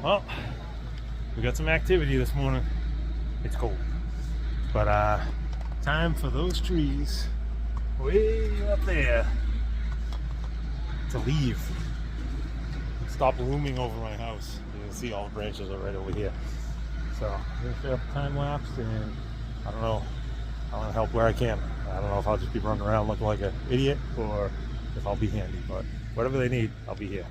Well, we got some activity this morning. It's cold, but time for those trees way up there to leave. Stop looming over my house. You can see all the branches are right over here. So I'm gonna set up a time lapse, and I don't know. I want to help where I can. I don't know if I'll just be running around looking like an idiot or if I'll be handy, but whatever they need, I'll be here.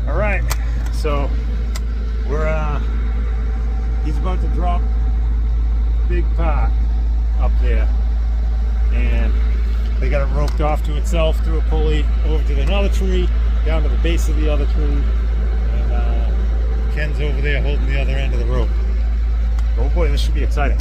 All right, so he's about to drop big pot up there, and they got it roped off to itself through a pulley over to another tree, down to the base of the other tree, and Ken's over there holding the other end of the rope. Oh boy, this should be exciting.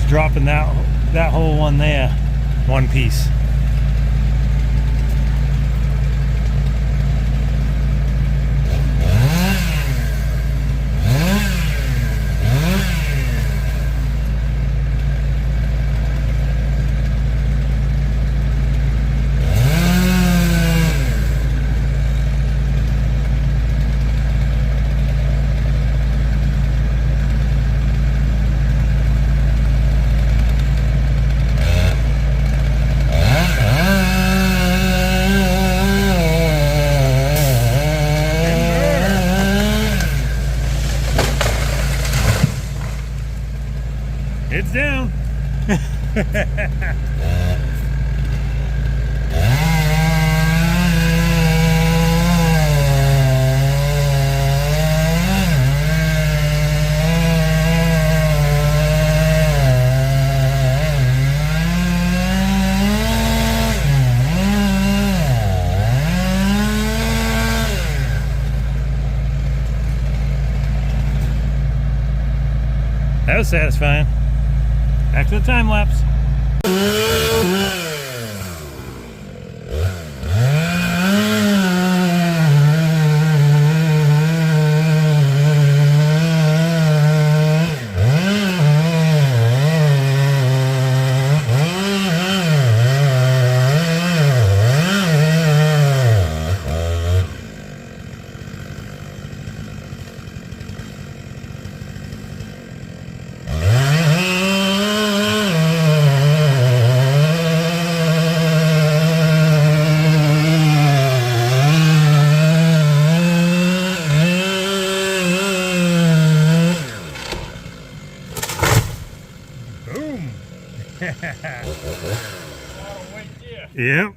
dropping that whole one there, one piece. It's down. That was satisfying. Back to the time lapse. Boom. Yep.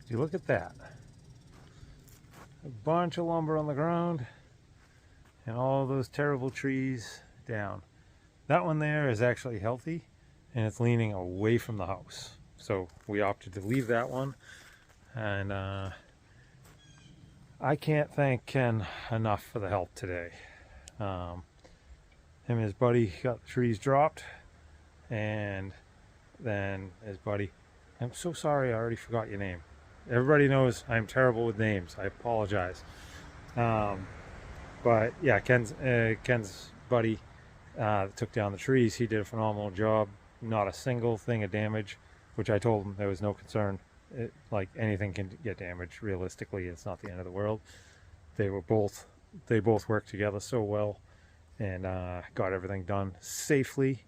you look at that. A bunch of lumber on the ground and all those terrible trees down. That one there is actually healthy and it's leaning away from the house. So we opted to leave that one. And I can't thank Ken enough for the help today. Him and his buddy got the trees dropped, and then his buddy, I'm so sorry, I already forgot your name. Everybody knows I'm terrible with names. I apologize. But yeah, Ken's buddy took down the trees. He did a phenomenal job. Not a single thing of damage, which I told him there was no concern. Like anything can get damaged. Realistically, it's not the end of the world. They both worked together so well, and got everything done safely,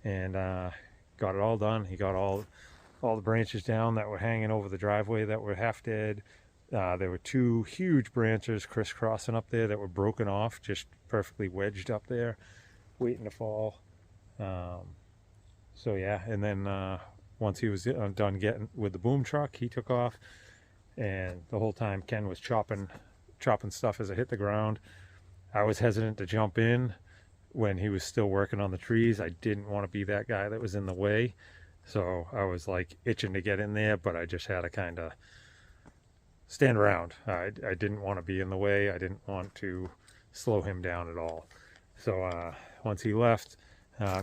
and got it all done. He got all the branches down that were hanging over the driveway that were half dead. There were 2 huge branches crisscrossing up there that were broken off, just perfectly wedged up there, waiting to fall. So yeah, and then once he was done getting with the boom truck, he took off, and the whole time Ken was chopping stuff as it hit the ground. I was hesitant to jump in when he was still working on the trees. I didn't want to be that guy that was in the way, so I was like itching to get in there, but I just had to kind of stand around. I didn't want to be in the way. I didn't want to slow him down at all. So once he left,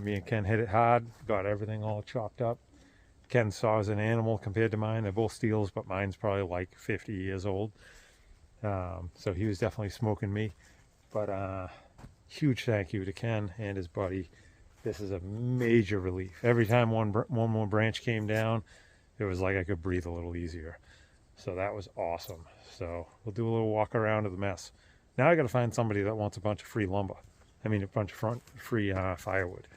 me and Ken hit it hard, got everything all chopped up. Ken's saw is an animal compared to mine. They're both steels, but mine's probably like 50 years old. So he was definitely smoking me. But huge thank you to Ken and his buddy. This is a major relief. Every time one more branch came down, it was like I could breathe a little easier. So that was awesome. So we'll do a little walk around of the mess. Now I got to find somebody that wants a bunch of free lumber. I mean, a bunch of free firewood.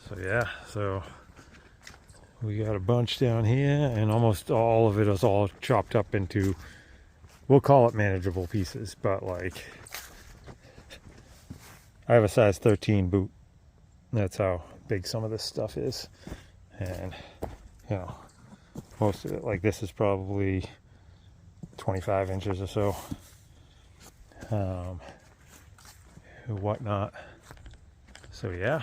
So yeah, so we got a bunch down here, and almost all of it is all chopped up into, we'll call it manageable pieces, but like, I have a size 13 boot. That's how big some of this stuff is. And, you know, most of it, like this is probably 25 inches or so. Whatnot. So yeah,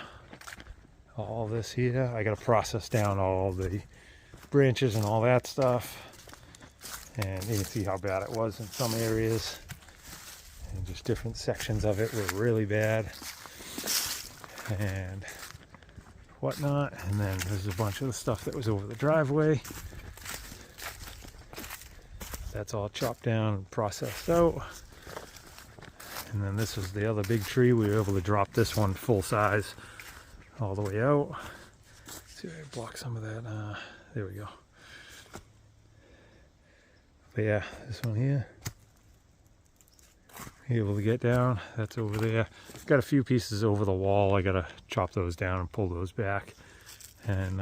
all this here, I gotta process down all the branches and all that stuff. And you can see how bad it was in some areas. And just different sections of it were really bad. And whatnot. And then there's a bunch of the stuff that was over the driveway. That's all chopped down and processed out. And then this is the other big tree. We were able to drop this one full size all the way out. Let's see if I can block some of that. There we go. But yeah, this one here, able to get down. That's over there. Got a few pieces over the wall. I gotta chop those down and pull those back and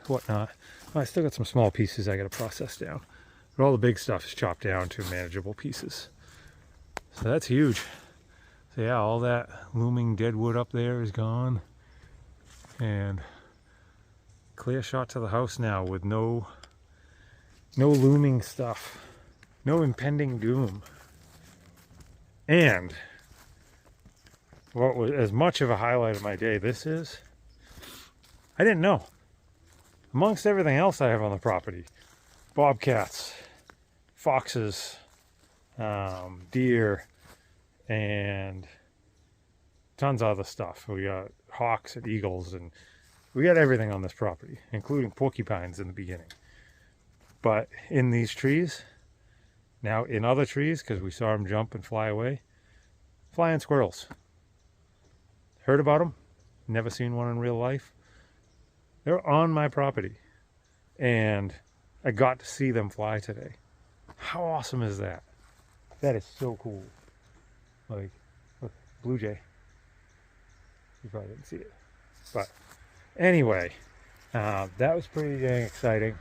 whatnot. I still got some small pieces I gotta process down, but all the big stuff is chopped down to manageable pieces. So that's huge. So yeah, all that looming dead wood up there is gone, and clear shot to the house now with no looming stuff, no impending doom. And what was as much of a highlight of my day this is, I didn't know. Amongst everything else I have on the property, bobcats, foxes, deer, and tons of other stuff. We got hawks and eagles, and we got everything on this property, including porcupines in the beginning. But in these trees, now in other trees, because we saw them jump and fly away, flying squirrels. Heard about them, never seen one in real life. They're on my property, and I got to see them fly today. How awesome is that? That is so cool. Like, look, blue jay. You probably didn't see it. But anyway, that was pretty dang exciting.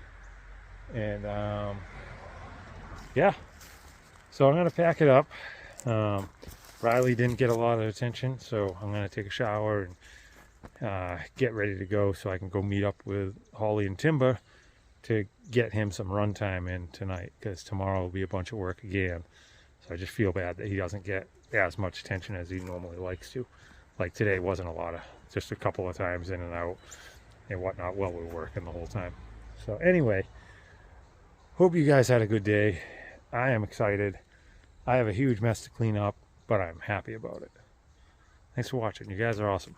And yeah, so I'm going to pack it up. Riley didn't get a lot of attention, so I'm going to take a shower and get ready to go so I can go meet up with Holly and Timber to get him some run time in tonight, because tomorrow will be a bunch of work again. So I just feel bad that he doesn't get as much attention as he normally likes to. Like today wasn't a lot of, just a couple of times in and out and whatnot while we were working the whole time. So anyway, hope you guys had a good day. I am excited. I have a huge mess to clean up, but I'm happy about it. Thanks for watching. You guys are awesome.